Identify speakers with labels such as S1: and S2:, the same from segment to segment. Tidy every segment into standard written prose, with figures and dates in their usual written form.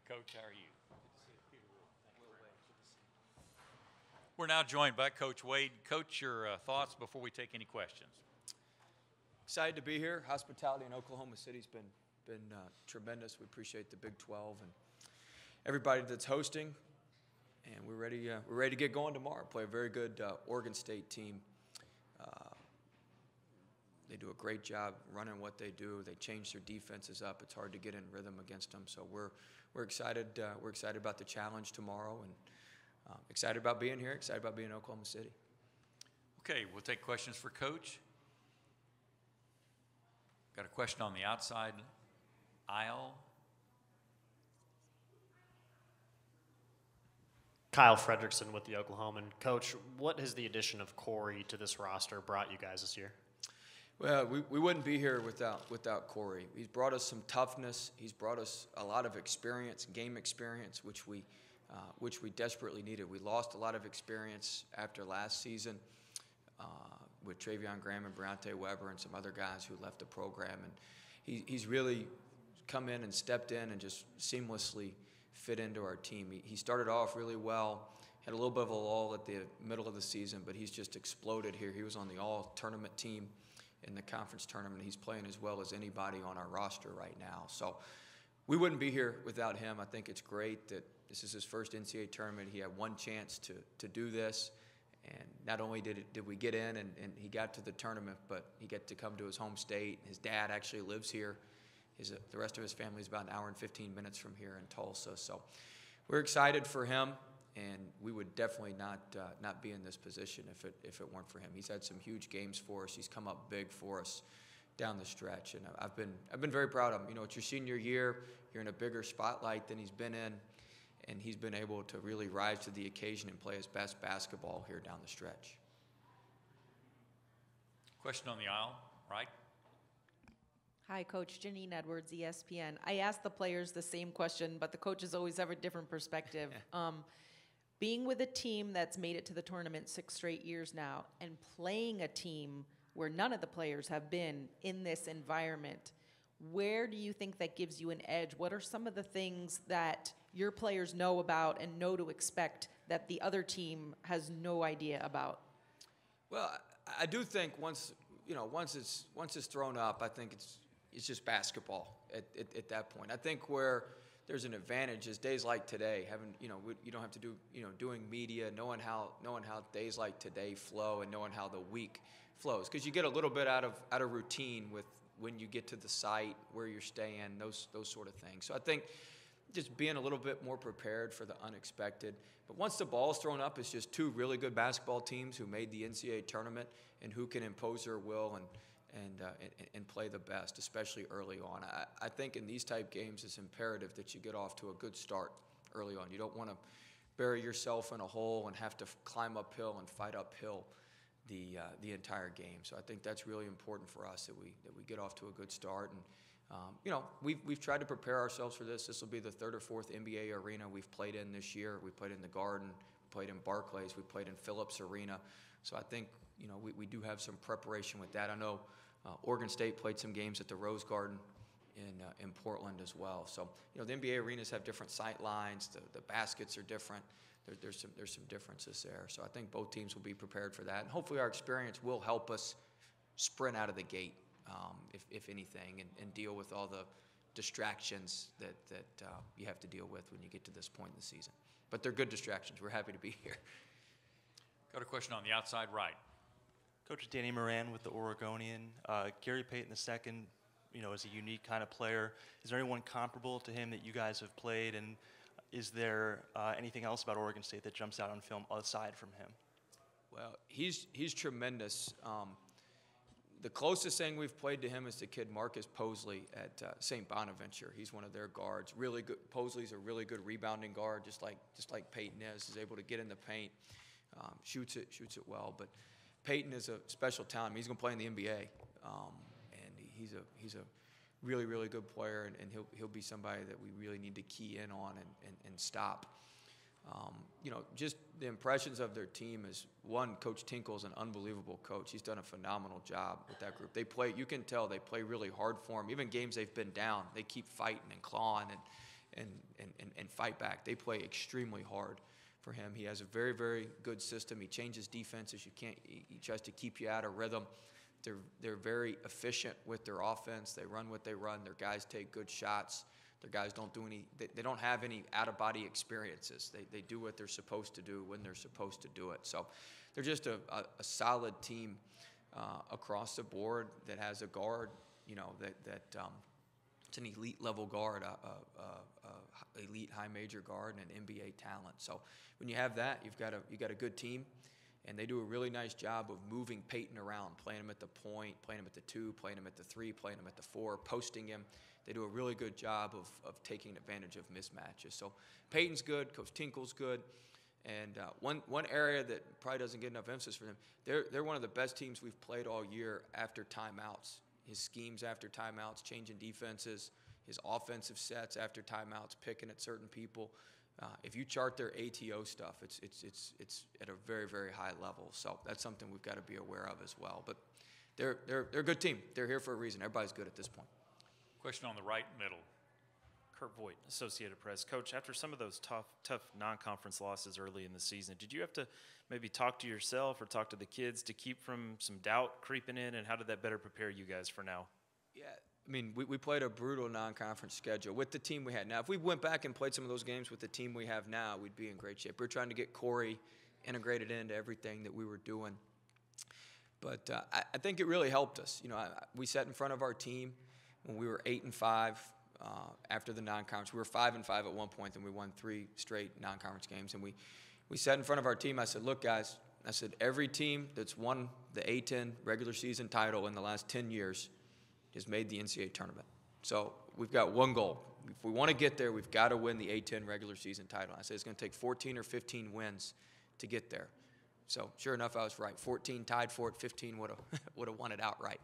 S1: Coach, how are you? We're now joined by Coach Wade. Coach, your thoughts before we take any questions.
S2: Excited to be here. Hospitality in Oklahoma City's been tremendous. We appreciate the Big 12 and everybody that's hosting, and we're ready. We're ready to get going tomorrow. Play a very good Oregon State team. They do a great job running what they do. They change their defenses up. It's hard to get in rhythm against them. So we're excited. We're excited about the challenge tomorrow, and excited about being here. Excited about being in Oklahoma City.
S1: Okay, we'll take questions for Coach. Got a question on the outside aisle.
S3: Kyle Fredrickson with the Oklahoman. Coach, what has the addition of Cory to this roster brought you guys this year?
S2: Well, we wouldn't be here without Cory. He's brought us some toughness. He's brought us a lot of experience, game experience, which we desperately needed. We lost a lot of experience after last season with Travion Graham and Briante Weber and some other guys who left the program. And he's really come in and stepped in and just seamlessly fit into our team. He started off really well, had a little bit of a lull at the middle of the season, but he's just exploded here. He was on the all-tournament team in the conference tournament. He's playing as well as anybody on our roster right now. So we wouldn't be here without him. I think it's great that this is his first NCAA tournament. He had one chance to do this, and not only did we get in and he got to the tournament, but he got to come to his home state. His dad actually lives here. The rest of his family is about an hour and 15 minutes from here in Tulsa. So we're excited for him, and we would definitely not be in this position if it weren't for him. He's had some huge games for us. He's come up big for us down the stretch, and I've been very proud of him. You know, it's your senior year. You're in a bigger spotlight than he's been in, and he's been able to really rise to the occasion and play his best basketball here down the stretch.
S1: Question on the aisle, right?
S4: Hi, Coach. Janine Edwards, ESPN. I asked the players the same question, but the coaches always have a different perspective. Being with a team that's made it to the tournament 6 straight years now and playing a team where none of the players have been in this environment, where do you think that gives you an edge? What are some of the things that your players know about and know to expect that the other team has no idea about?
S2: Well, I do think once it's thrown up, I think it's just basketball at that point. I think where there's an advantage is days like today, you don't have to do, doing media, knowing how days like today flow and knowing how the week flows, because you get a little bit out of routine with when you get to the site, where you're staying, those sort of things. So I think just being a little bit more prepared for the unexpected. But once the ball's thrown up, it's just 2 really good basketball teams who made the NCAA tournament and who can impose their will and play the best, especially early on. I think in these type games, it's imperative that you get off to a good start early on. You don't want to bury yourself in a hole and have to climb uphill and fight uphill the entire game. So I think that's really important for us, that we get off to a good start. And we've tried to prepare ourselves for this. This will be the 3rd or 4th NBA arena we've played in this year. We played in the Garden, played in Barclays, we played in Phillips Arena. So I think we do have some preparation with that. I know Oregon State played some games at the Rose Garden in Portland as well. So the NBA arenas have different sight lines. The baskets are different. There's some differences there. So I think both teams will be prepared for that, and hopefully our experience will help us sprint out of the gate, if anything, and deal with all the distractions that you have to deal with when you get to this point in the season. But they're good distractions. We're happy to be here.
S1: Got a question on the outside right.
S5: Coach Danny Moran with the Oregonian. Gary Payton II, is a unique kind of player. Is there anyone comparable to him that you guys have played? And is there anything else about Oregon State that jumps out on film aside from him?
S2: Well, he's tremendous. The closest thing we've played to him is the kid Marcus Posley at St. Bonaventure. He's one of their guards. Really good. Posley's a really good rebounding guard, just like Payton is. He's able to get in the paint, shoots it well. But Payton is a special talent. He's going to play in the NBA, and he's a really, really good player, and he'll be somebody that we really need to key in on and stop. Just the impressions of their team is, one, Coach Tinkle's an unbelievable coach. He's done a phenomenal job with that group. They play, you can tell they play really hard for him. Even games they've been down, they keep fighting and clawing and fight back. They play extremely hard for him. He has a very, very good system. He changes defenses. He tries to keep you out of rhythm. They're very efficient with their offense. They run what they run. Their guys take good shots. Their guys don't do they don't have any out-of-body experiences. They do what they're supposed to do when they're supposed to do it. So they're just a solid team across the board that has a guard, it's an elite level guard, elite high major guard, and an NBA talent. So when you have that, you got a good team. And they do a really nice job of moving Peyton around, playing him at the point, playing him at the 2, playing him at the 3, playing him at the 4, posting him. They do a really good job of taking advantage of mismatches. So Peyton's good, Coach Tinkle's good. And one area that probably doesn't get enough emphasis for them, they're one of the best teams we've played all year after timeouts. His schemes after timeouts, changing defenses, his offensive sets after timeouts, picking at certain people. If you chart their ATO stuff, it's at a very, very high level. So that's something we've got to be aware of as well. But they're a good team. They're here for a reason. Everybody's good at this point.
S1: Question on the right middle.
S6: Kurt Voigt, Associated Press. Coach, after some of those tough non-conference losses early in the season, did you have to maybe talk to yourself or talk to the kids to keep from some doubt creeping in, and how did that better prepare you guys for now?
S2: Yeah, I mean, we played a brutal non-conference schedule with the team we had. Now, if we went back and played some of those games with the team we have now, we'd be in great shape. We're trying to get Cory integrated into everything that we were doing. But I think it really helped us. We sat in front of our team when we were 8-5 after the non-conference. We were 5-5 at one point, then we won 3 straight non-conference games. And we sat in front of our team. I said, look, guys, every team that's won the A-10 regular season title in the last 10 years has made the NCAA tournament. So we've got one goal. If we want to get there, we've got to win the A-10 regular season title. I said it's going to take 14 or 15 wins to get there. So sure enough, I was right. 14 tied for it, 15 would have won it outright.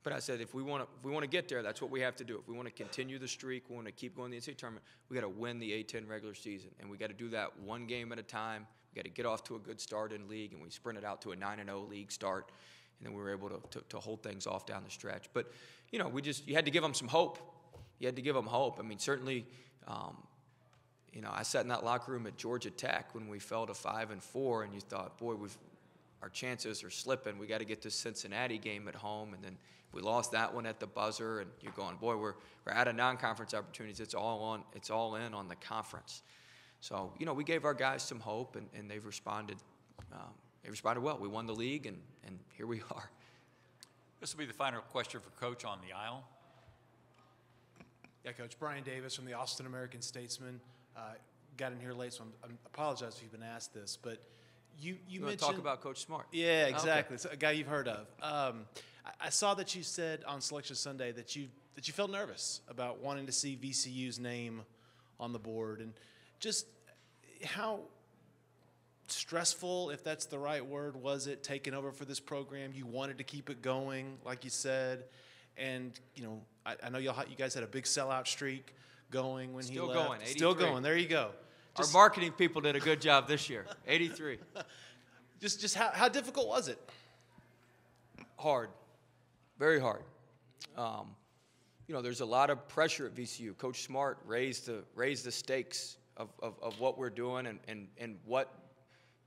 S2: But I said if we want to get there, that's what we have to do. If we want to continue the streak, we want to keep going to the NCAA tournament, we got to win the A-10 regular season, and we got to do that one game at a time. We got to get off to a good start in league, and we sprinted out to a 9-0 league start. And then we were able to hold things off down the stretch. But, you had to give them some hope. You had to give them hope. I mean, certainly, I sat in that locker room at Georgia Tech when we fell to 5-4, and you thought, boy, our chances are slipping. We got to get this Cincinnati game at home. And then we lost that one at the buzzer, and you're going, boy, we're out of non-conference opportunities. It's all in on the conference. So, we gave our guys some hope, and they've responded. They responded well. We won the league, and here we are.
S1: This will be the final question for Coach on the aisle.
S7: Yeah, Coach. Brian Davis from the Austin American-Statesman. Got in here late, so I apologize if you've been asked this, but you mentioned
S2: talk about Coach Smart.
S7: Yeah, exactly.
S2: Okay.
S7: It's a guy you've heard of. I saw that you said on Selection Sunday that you felt nervous about wanting to see VCU's name on the board, and just how stressful, if that's the right word, was it taking over for this program? You wanted to keep it going, like you said, and I know you guys had a big sellout streak going when he left.
S2: Still going, 83.
S7: Still going. There you go.
S2: Our marketing people did a good job this year. 83.
S7: Just how difficult was it?
S2: Hard, very hard. There's a lot of pressure at VCU. Coach Smart raised the stakes of what we're doing and what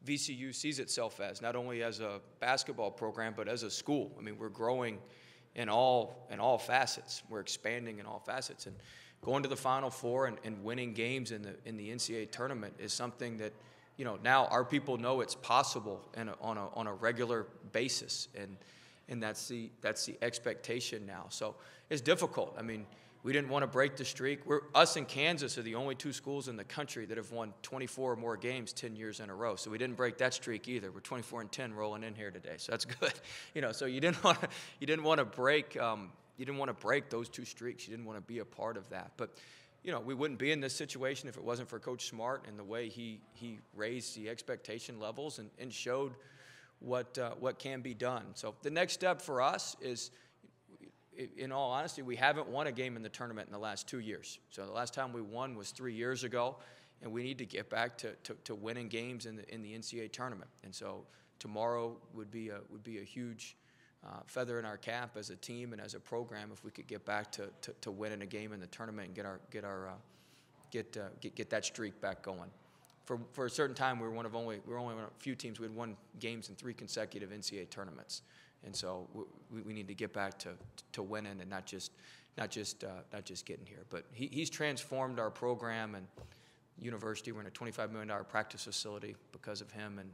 S2: VCU sees itself as, not only as a basketball program, but as a school. I mean, we're growing in all facets. We're expanding in all facets. And going to the Final Four and winning games in the NCAA tournament is something that, now our people know it's possible on a regular basis. And that's the expectation now. So it's difficult. I mean, we didn't want to break the streak. Us and Kansas are the only 2 schools in the country that have won 24 or more games 10 years in a row. So we didn't break that streak either. We're 24-10 rolling in here today, so that's good. So you didn't want to break those 2 streaks. You didn't want to be a part of that. But we wouldn't be in this situation if it wasn't for Coach Smart and the way he raised the expectation levels and showed what can be done. So the next step for us is, in all honesty, we haven't won a game in the tournament in the last 2 years. So the last time we won was 3 years ago, and we need to get back to winning games in the NCAA tournament. And so tomorrow would be a huge feather in our cap as a team and as a program if we could get back to winning a game in the tournament and get that streak back going. For a certain time, we were only one of a few teams. We had won games in 3 consecutive NCAA tournaments, and so we need to get back to winning and not just getting here. But he's transformed our program and university. We're in a $25 million practice facility because of him and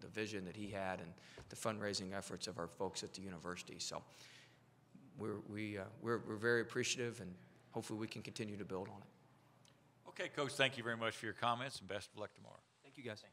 S2: the vision that he had and the fundraising efforts of our folks at the university. So we're very appreciative, and hopefully we can continue to build on it.
S1: Okay, Coach, thank you very much for your comments, and best of luck tomorrow.
S5: Thank you, guys.